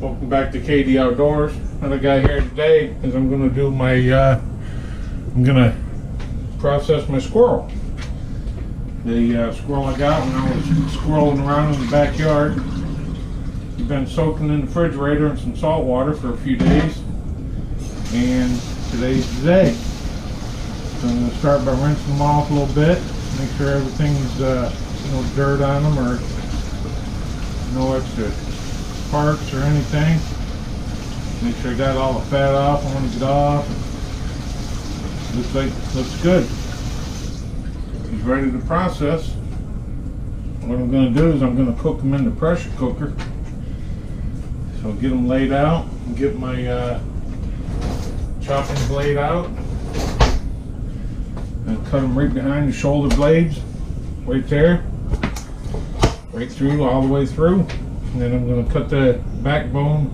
Welcome back to KD Outdoors. What I got here today is I'm going to do my, I'm going to process my squirrel. The squirrel I got when I was squirreling around in the backyard. He's been soaking in the refrigerator in some salt water for a few days. And today's the day. So I'm going to start by rinsing them off a little bit. Make sure everything's, no dirt on them or no extra parts or anything. Make sure I got all the fat off. I want to get off. Looks good. He's ready to process. What I'm going to do is I'm going to cook them in the pressure cooker. So get them laid out and get my chopping blade out and cut them right behind the shoulder blades, right there, right through, all the way through. And then I'm going to cut the backbone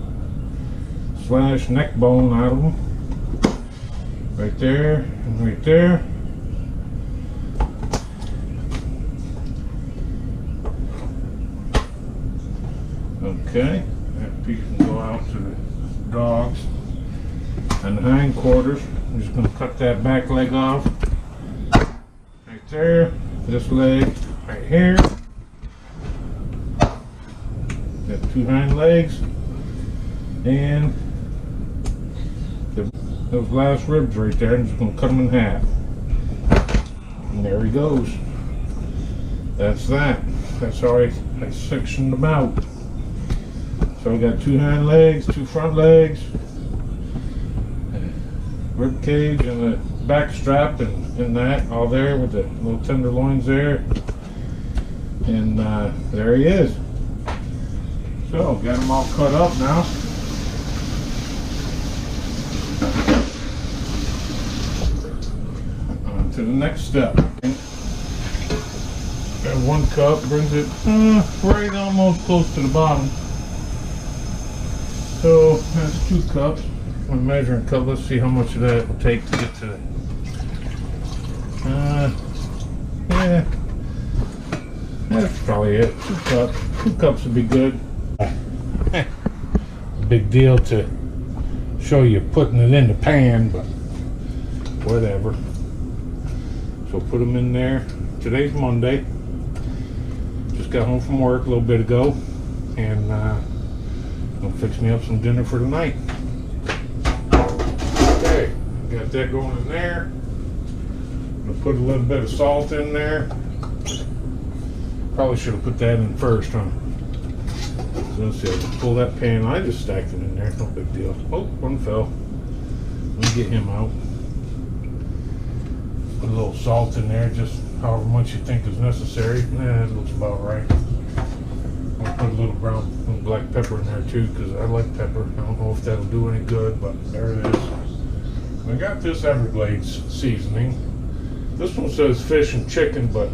/ neck bone out of them. Right there and right there. Okay, that piece can go out to the dogs. And the hindquarters, I'm just going to cut that back leg off. Right there. This leg right here. Got two hind legs and those last ribs right there. I'm just going to cut them in half. And there he goes. That's that. That's how I sectioned them out. So I got two hind legs, two front legs, rib cage, and the back strap, and that all there with the little tenderloins there. And there he is. So, got them all cut up now. On to the next step. Got 1 cup, brings it right almost close to the bottom. So, that's 2 cups. My measuring cup, let's see how much of that it will take to get to it. Yeah. That's probably it. 2 cups. 2 cups would be good. Big deal to show you putting it in the pan, but whatever. So put them in there. Today's Monday. Just got home from work a little bit ago, and gonna fix me up some dinner for tonight. Okay, got that going in there. I'm gonna put a little bit of salt in there. Probably should have put that in first, huh? Let's see, I'll pull that pan. I just stacked them in there, no big deal. Oh, one fell. Let me get him out. Put a little salt in there, just however much you think is necessary. That looks about right. I'll put a little black pepper in there too, because I like pepper. I don't know if that'll do any good, but there it is. I got this Everglades seasoning. This one says fish and chicken, but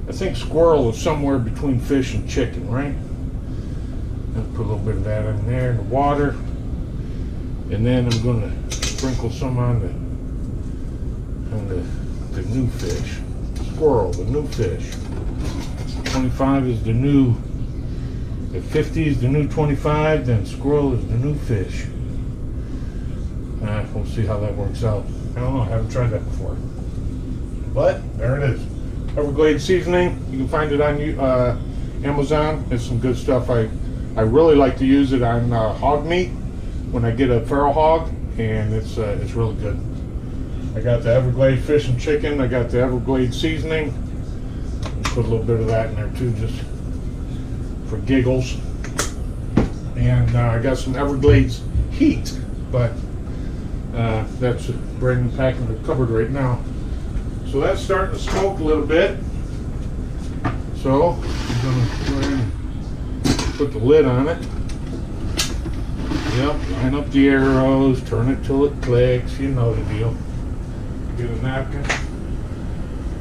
I think squirrel is somewhere between fish and chicken, right? Put a little bit of that in there in the water, and then I'm going to sprinkle some on the new fish. Squirrel, the new fish. 25 is the new. If 50 is the new 25, then squirrel is the new fish. We'll see how that works out. I don't know. I haven't tried that before, but there it is. Everglades seasoning. You can find it on Amazon. It's some good stuff. I really like to use it on hog meat when I get a feral hog, and it's really good. I got the Everglades fish and chicken. I got the Everglades seasoning. Put a little bit of that in there too, just for giggles. And I got some Everglades heat, but that's brand new pack in the cupboard right now. So that's starting to smoke a little bit. So I'm gonna go ahead and put the lid on it. Yep, line up the arrows, turn it till it clicks, you know the deal. Get a napkin,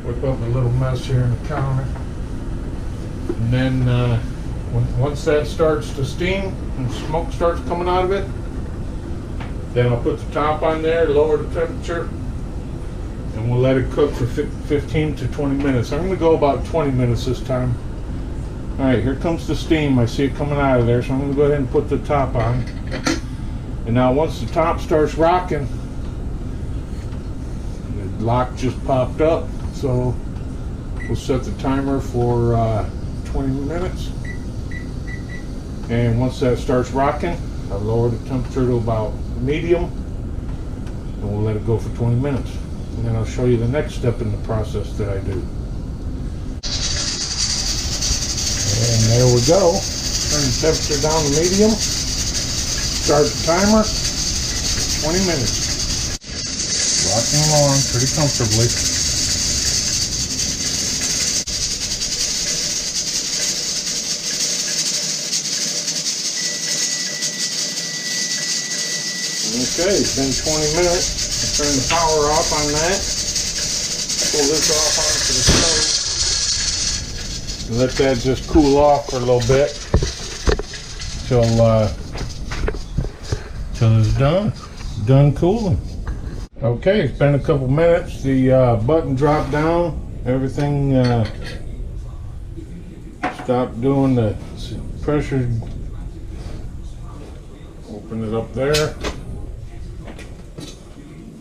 whip up a little mess here in the counter. And then once that starts to steam and smoke starts coming out of it, then I'll put the top on there, lower the temperature, and we'll let it cook for 15 to 20 minutes. I'm going to go about 20 minutes this time. Alright, here comes the steam. I see it coming out of there, so I'm going to go ahead and put the top on. And now once the top starts rocking, the lock just popped up, so we'll set the timer for 20 minutes. And once that starts rocking, I'll lower the temperature to about medium, and we'll let it go for 20 minutes. And then I'll show you the next step in the process that I do. And there we go. Turn the temperature down to medium. Start the timer. 20 minutes. Rocking along pretty comfortably. Okay, it's been 20 minutes. I'll turn the power off on that. Pull this off onto the stove. And let that just cool off for a little bit till it's done cooling. Okay, it's been a couple minutes. The button dropped down. Everything stopped doing the pressure. Open it up there.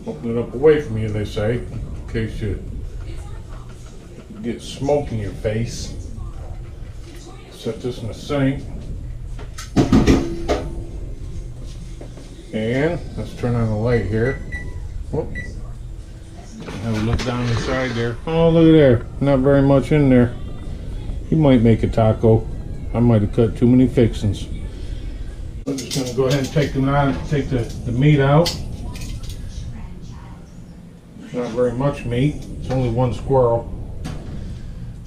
Open it up away from you, they say, in case you get smoke in your face. Set this in the sink. And let's turn on the light here. Whoop. Have a look down inside there. Oh, look at there. Not very much in there. You might make a taco. I might have cut too many fixings. I'm just going to go ahead and take the meat out. Not very much meat. It's only one squirrel.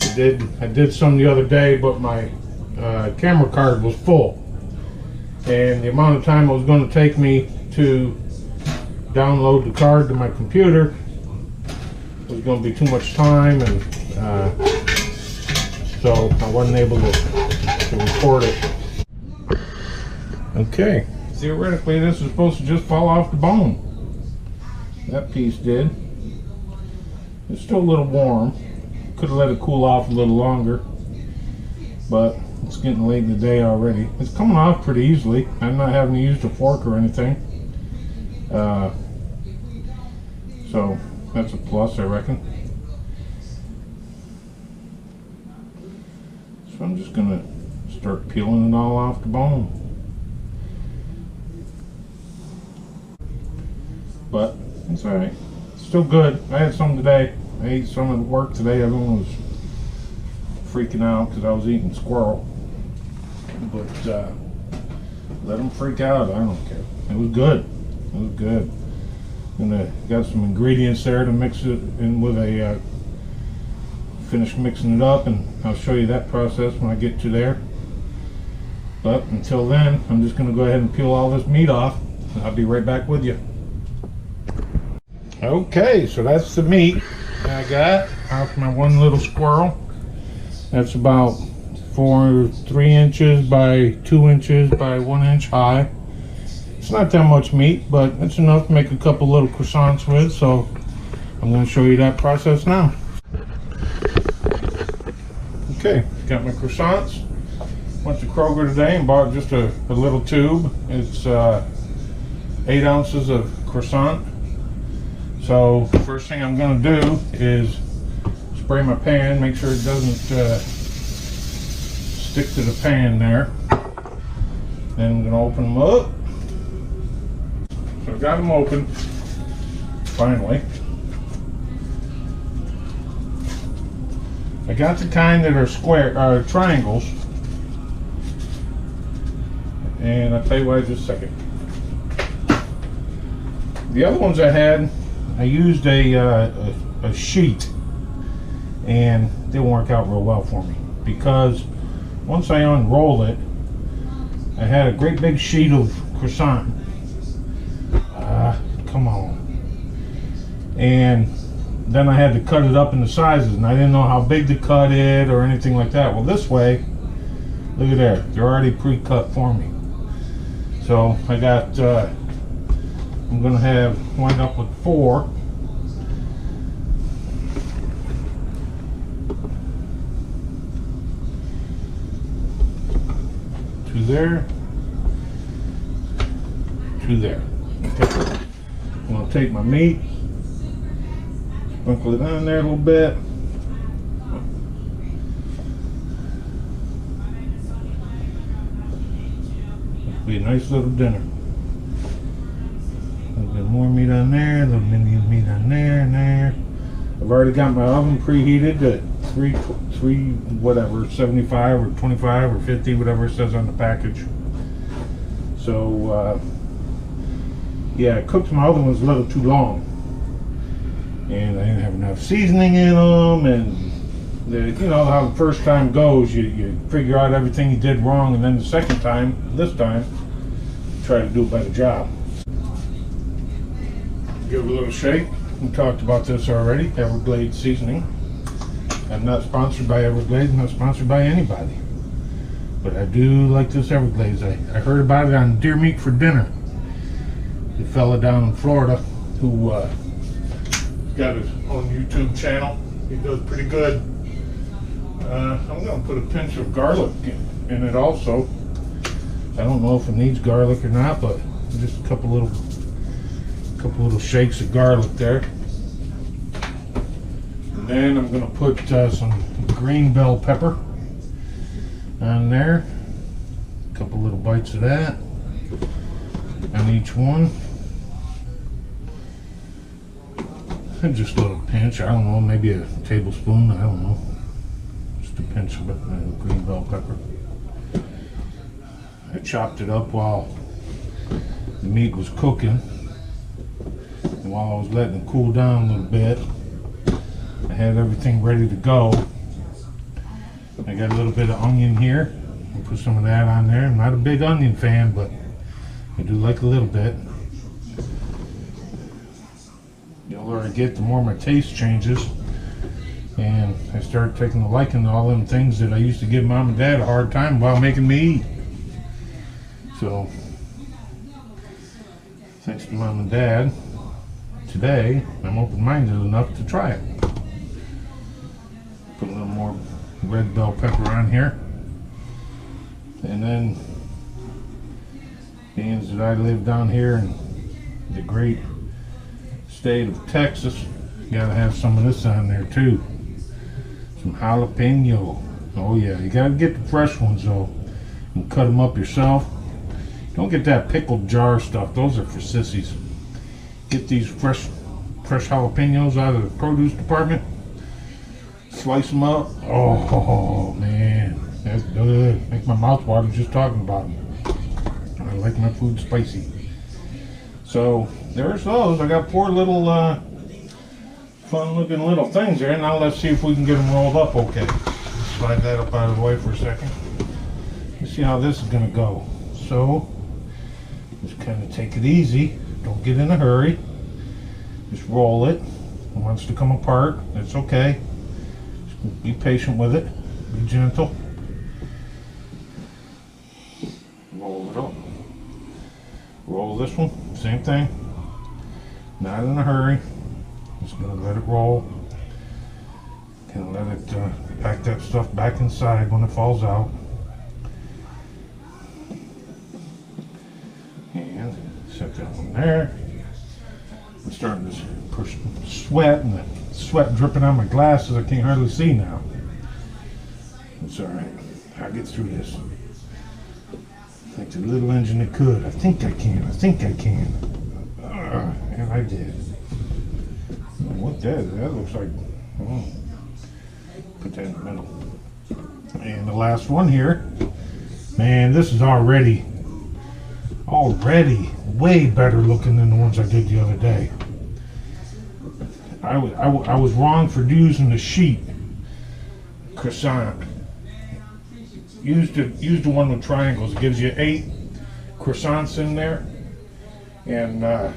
I did some the other day, but my camera card was full, and the amount of time it was going to take me to download the card to my computer was going to be too much time, and so I wasn't able to record it. Okay, theoretically this is supposed to just fall off the bone. That piece did. It's still a little warm. Could have let it cool off a little longer, but it's getting late in the day already. It's coming off pretty easily. I'm not having to use a fork or anything. So that's a plus, I reckon. So I'm just gonna start peeling it all off the bone. But it's alright. Still good. I had some today. I ate some at work today. Everyone was freaking out because I was eating squirrel. But let them freak out. I don't care. It was good. It was good. And I got some ingredients there to mix it in with a finish mixing it up, and I'll show you that process when I get to there. But until then, I'm just going to go ahead and peel all this meat off. I'll be right back with you. Okay, so that's the meat I got off my one little squirrel. That's about 3 inches by 2 inches by 1 inch high. It's not that much meat, but it's enough to make a couple little croissants with, so I'm going to show you that process now. Okay, got my croissants. Went to Kroger today and bought just a little tube. It's 8 ounces of croissant. So first thing I'm going to do is spray my pan, make sure it doesn't stick to the pan there. Then I'm going to open them up. So I got them open, finally. I got the kind that are triangles. And I'll tell you why in just a second. The other ones I had, I used a sheet, and it didn't work out real well for me, because once I unrolled it, I had a great big sheet of croissant. Come on. And then I had to cut it up into sizes, and I didn't know how big to cut it or anything like that. Well, this way, look at there, they're already pre-cut for me. So I got I'm going to wind up with 4. there, 2 there. Okay. I'm going to take my meat, sprinkle it on there a little bit. It'll be a nice little dinner. A little bit more meat on there, a little mini meat on there and there. I've already got my oven preheated at 3 whatever, 75 or 25 or 50, whatever it says on the package. So yeah, I cooked my other ones a little too long, and I didn't have enough seasoning in them, and you know how the first time goes, you figure out everything you did wrong, and then the second time, this time, try to do a better job. Give it a little shake. We talked about this already, Everglades seasoning. I'm not sponsored by Everglades, not sponsored by anybody. But I do like this Everglades. I heard about it on Deer Meat for Dinner. The fella down in Florida who got his own YouTube channel. He does pretty good. I'm going to put a pinch of garlic in it also. I don't know if it needs garlic or not, but just a couple little shakes of garlic there. And then I'm going to put some green bell pepper on there. A couple little bites of that on each one. And just a little pinch, I don't know, maybe a tablespoon, I don't know. Just a pinch of green bell pepper. I chopped it up while the meat was cooking. And while I was letting it cool down a little bit, I had everything ready to go. I got a little bit of onion here. I'll put some of that on there. I'm not a big onion fan, but I do like a little bit. The older I get, the more my taste changes. And I start taking a liking to all them things that I used to give mom and dad a hard time about making me eat. So, thanks to mom and dad, today I'm open-minded enough to try it. Put a little more red bell pepper on here. And then, being that I live down here in the great state of Texas, you gotta have some of this on there too. Some jalapeno. Oh yeah, you gotta get the fresh ones though. And cut them up yourself. Don't get that pickled jar stuff. Those are for sissies. Get these fresh jalapenos out of the produce department. Slice them up. Oh man, that's good. Make my mouth water just talking about them. I like my food spicy. So there's those. I got 4 little fun looking little things there. Now let's see if we can get them rolled up okay. Slide that up out of the way for a second. Let's see how this is going to go. So just kind of take it easy. Don't get in a hurry. Just roll it. It wants to come apart. It's okay. Just be patient with it. Be gentle. Roll it up. Roll this one. Same thing. Not in a hurry. Just gonna let it roll. Kind of let it pack that stuff back inside when it falls out. And set that one there. I'm starting to push sweat, and the sweat dripping on my glasses. I can't hardly see now. It's alright. I'll get through this. Like the little engine that could. I think I can. And I did. What that looks like. Oh. Put that in the middle. And the last one here. Man, this is already way better looking than the ones I did the other day. I was wrong for using the sheet croissant. Use the one with triangles. It gives you 8 croissants in there, and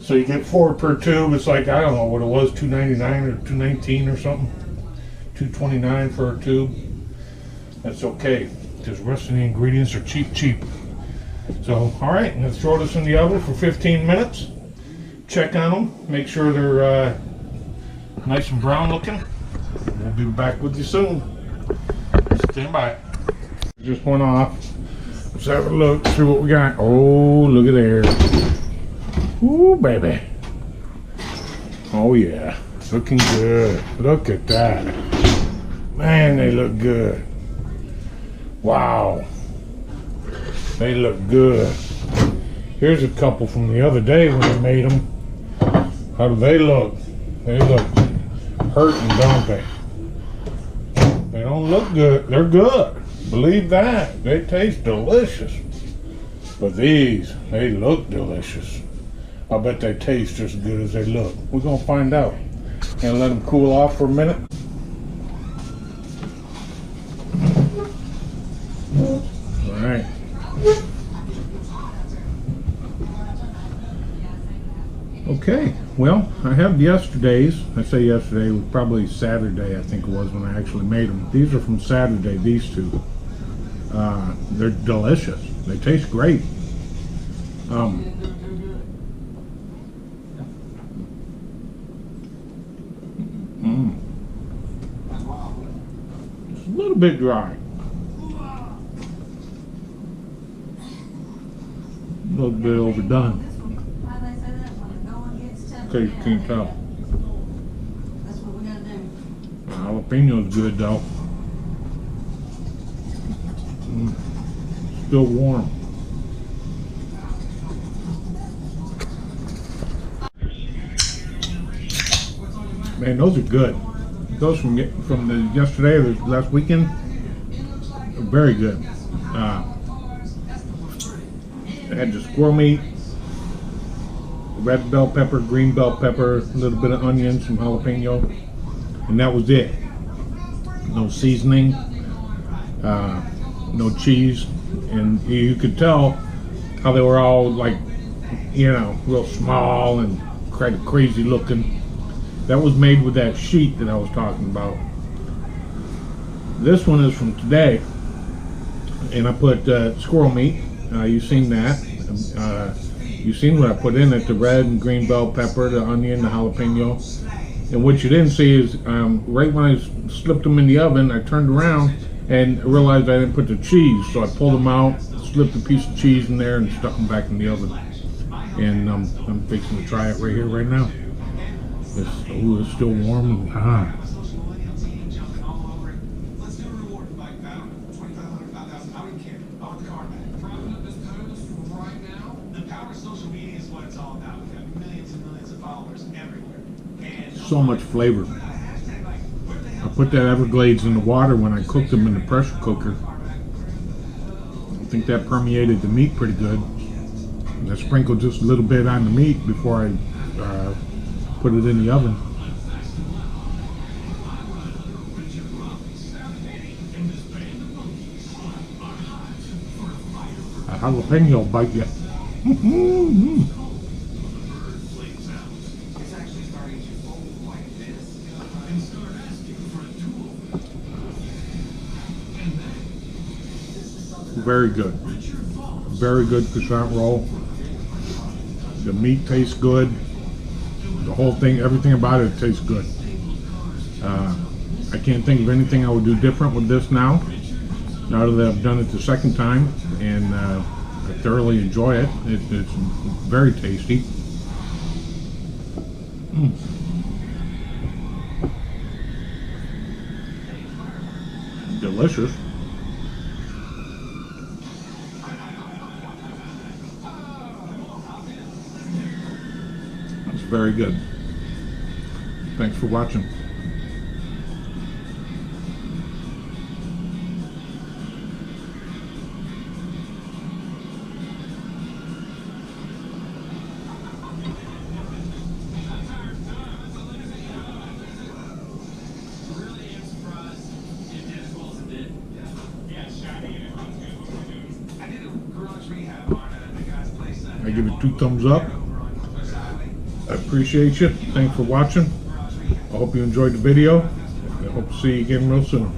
so you get 4 per tube. It's like, I don't know what it was, $2.99 or $2.19 or something, $2.29 for a tube. That's okay, because the rest of the ingredients are cheap. So, all right, let's throw this in the oven for 15 minutes. Check on them, make sure they're nice and brown looking. We'll be back with you soon. Stand by. Just went off. Let's have a look, see what we got. Oh, look at there. Ooh, baby. Oh yeah, looking good. Look at that. Man, they look good. Wow. They look good. Here's a couple from the other day when I made them. How do they look? They look hurting, don't they? They don't look good. They're good. Believe that. They taste delicious. But these, they look delicious. I bet they taste just as good as they look. We're gonna find out. And let them cool off for a minute. All right. Okay, well, I have yesterday's. I say yesterday, it was probably Saturday, I think it was, when I actually made them. These are from Saturday, these two. They're delicious. They taste great. It's a little bit dry. A little bit overdone. Okay, you can't tell. That's what we gotta do. The jalapeno's good though. Still warm. Man, those are good. Those from the yesterday or the last weekend are very good. They had the squirrel meat, red bell pepper, green bell pepper, a little bit of onions, some jalapeno, and that was it. No seasoning, no cheese, and you could tell how they were all like, you know, real small and kind of crazy looking. That was made with that sheet that I was talking about. This one is from today, and I put squirrel meat. You've seen that. You've seen what I put in it, the red and green bell pepper, the onion, the jalapeno. And what you didn't see is right when I slipped them in the oven, I turned around and realized I didn't put the cheese. So I pulled them out, slipped a piece of cheese in there, and stuck them back in the oven. And I'm fixing to try it right here, right now. It's still warm. So much flavor. I put that Everglades in the water when I cooked them in the pressure cooker. I think that permeated the meat pretty good. I sprinkled just a little bit on the meat before I put it in the oven. A jalapeno bite you. Very good. Very good croissant roll. The meat tastes good. The whole thing, everything about it tastes good. I can't think of anything I would do different with this now that I've done it the second time, and I thoroughly enjoy it. It's very tasty. Delicious. It's very good. Thanks for watching. I give it 2 thumbs up. I appreciate you. Thanks for watching. I hope you enjoyed the video. I hope to see you again real soon.